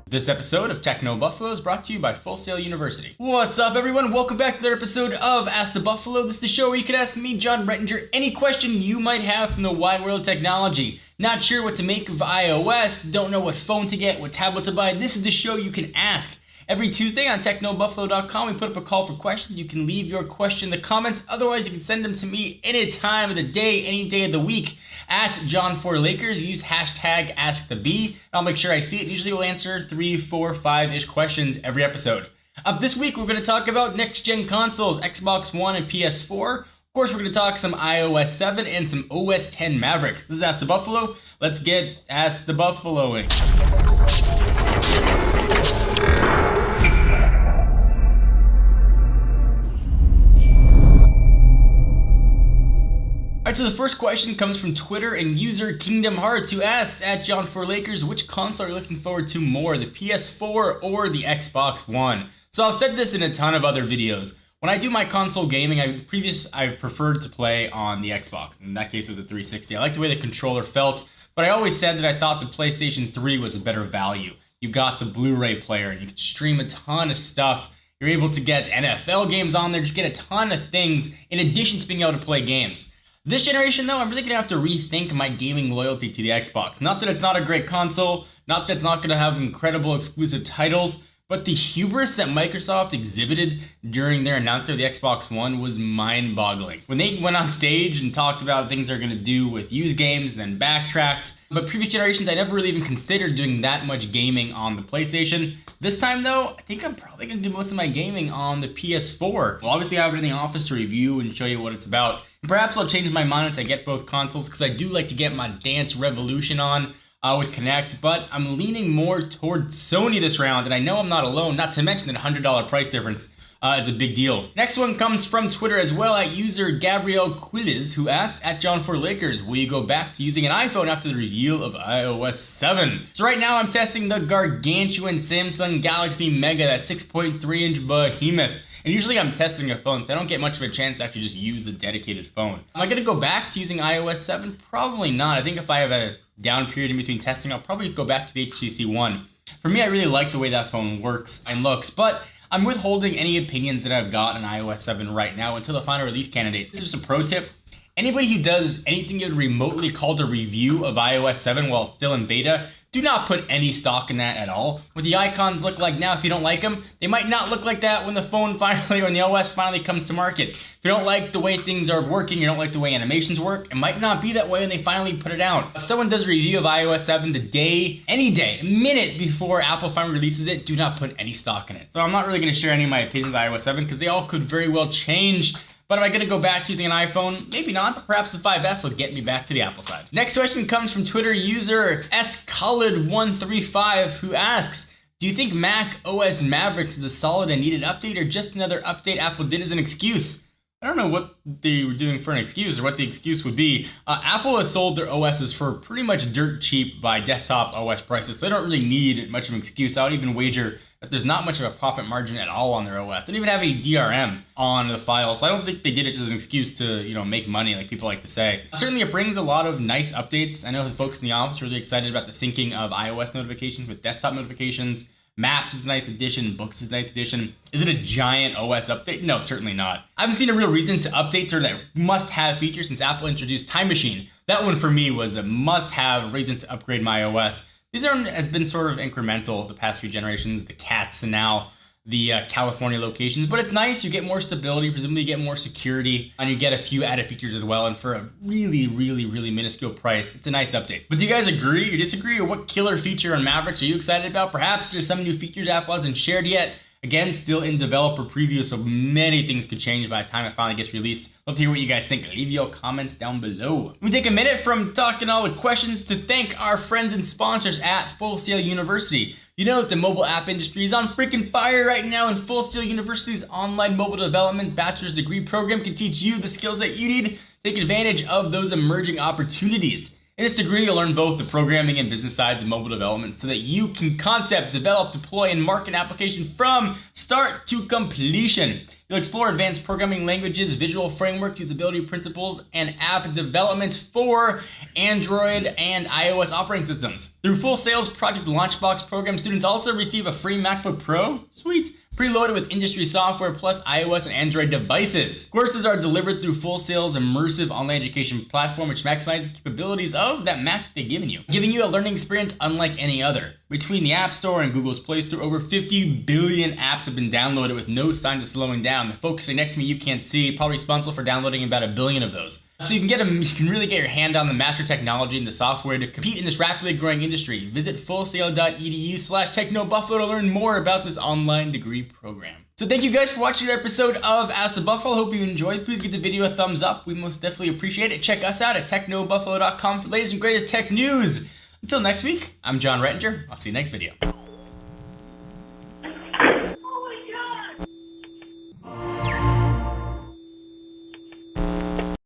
This episode of Techno Buffalo is brought to you by Full Sail University. What's up, everyone? Welcome back to another episode of Ask the Buffalo. This is the show where you can ask me, John Rettinger, any question you might have from the wide world of technology. Not sure what to make of iOS, don't know what phone to get, what tablet to buy. This is the show you can ask. Every Tuesday on technobuffalo.com, we put up a call for questions. You can leave your question in the comments. Otherwise, you can send them to me any time of the day, any day of the week at John4Lakers. Use hashtag AskTheB. I'll make sure I see it. Usually we'll answer 3, 4, 5-ish questions every episode. Up this week, we're going to talk about next-gen consoles, Xbox One and PS4. Of course, we're going to talk some iOS 7 and some OS 10 Mavericks. This is Ask the Buffalo. Let's get Ask the Buffaloing. Alright, so the first question comes from Twitter and user Kingdom Hearts, who asks, at John4Lakers, which console are you looking forward to more, the PS4 or the Xbox One? So I've said this in a ton of other videos. When I do my console gaming, I've preferred to play on the Xbox. In that case, it was a 360. I like the way the controller felt, but I always said that I thought the PlayStation 3 was a better value. You got the Blu-ray player, and you could stream a ton of stuff. You're able to get NFL games on there, just get a ton of things in addition to being able to play games. This generation, though, I'm really going to have to rethink my gaming loyalty to the Xbox. Not that it's not a great console, not that it's not going to have incredible exclusive titles, but the hubris that Microsoft exhibited during their announcement of the Xbox One was mind-boggling. When they went on stage and talked about things they're going to do with used games, then backtracked. But previous generations, I never really even considered doing that much gaming on the PlayStation. This time, though, I think I'm probably going to do most of my gaming on the PS4. Well, obviously, I have it in the office to review and show you what it's about. Perhaps I'll change my mind once I get both consoles, because I do like to get my Dance Revolution on with Kinect, but I'm leaning more towards Sony this round, and I know I'm not alone, not to mention that $100 price difference is a big deal. Next one comes from Twitter as well, at user Gabrielle Quiles, who asks, at John4Lakers, will you go back to using an iPhone after the reveal of iOS 7? So right now I'm testing the gargantuan Samsung Galaxy Mega, that 6.3-inch behemoth. And usually I'm testing a phone, so I don't get much of a chance to actually just use a dedicated phone. Am I going to go back to using iOS 7? Probably not. I think if I have a down period in between testing, I'll probably go back to the HTC One. For me, I really like the way that phone works and looks, but I'm withholding any opinions that I've got on iOS 7 right now until the final release candidate. This is just a pro tip. Anybody who does anything you would remotely call a review of iOS 7 while it's still in beta, do not put any stock in that at all. What the icons look like now, if you don't like them, they might not look like that when the phone finally, or when the OS finally comes to market. If you don't like the way things are working, you don't like the way animations work, it might not be that way when they finally put it out. If someone does a review of iOS 7 the day, any day, a minute before Apple finally releases it, do not put any stock in it. So I'm not really going to share any of my opinions of iOS 7 because they all could very well change. But am I going to go back to using an iPhone? Maybe not, but perhaps the 5S will get me back to the Apple side. Next question comes from Twitter user SColid135, who asks, do you think Mac OS Mavericks was a solid and needed update, or just another update Apple did as an excuse? I don't know what they were doing for an excuse or what the excuse would be. Apple has sold their OSs for pretty much dirt cheap by desktop OS prices, so they don't really need much of an excuse. I would even wager that there's not much of a profit margin at all on their OS. They don't even have any DRM on the files, so I don't think they did it just as an excuse to, make money like people like to say. Certainly it brings a lot of nice updates. I know the folks in the office are really excited about the syncing of iOS notifications with desktop notifications. Maps is a nice addition, Books is a nice addition. Is it a giant OS update? No, certainly not. I haven't seen a real reason to update that must-have feature since Apple introduced Time Machine. That one for me was a must-have reason to upgrade my OS. These has been sort of incremental the past few generations, the cats and now the California locations, but it's nice. You get more stability, presumably you get more security, and you get a few added features as well, and for a really, really, really minuscule price, it's a nice update. But do you guys agree or disagree, or what killer feature on Mavericks are you excited about? Perhaps there's some new features Apple hasn't shared yet. Again, still in developer preview, so many things could change by the time it finally gets released. Love to hear what you guys think. Leave your comments down below. We take a minute from talking all the questions to thank our friends and sponsors at Full Sail University. You know that the mobile app industry is on freaking fire right now, and Full Sail University's online mobile development bachelor's degree program can teach you the skills that you need to take advantage of those emerging opportunities. In this degree, you'll learn both the programming and business sides of mobile development so that you can concept, develop, deploy, and market an application from start to completion. You'll explore advanced programming languages, visual framework, usability principles, and app development for Android and iOS operating systems. Through Full Sail's Project Launchbox program, students also receive a free MacBook Pro, sweet, preloaded with industry software plus iOS and Android devices. Courses are delivered through Full Sail's immersive online education platform, which maximizes the capabilities of that Mac they've given you, giving you a learning experience unlike any other. Between the App Store and Google's Play Store, over 50 billion apps have been downloaded with no signs of slowing down. The folks sitting next to me you can't see, probably responsible for downloading about 1 billion of those. So you can really get your hand on the master technology and the software to compete in this rapidly growing industry. Visit fullsail.edu/technobuffalo to learn more about this online degree program. So thank you guys for watching the episode of Ask the Buffalo. Hope you enjoyed. Please give the video a thumbs up. We most definitely appreciate it. Check us out at technobuffalo.com for the latest and greatest tech news. Until next week, I'm John Rettinger. I'll see you next video.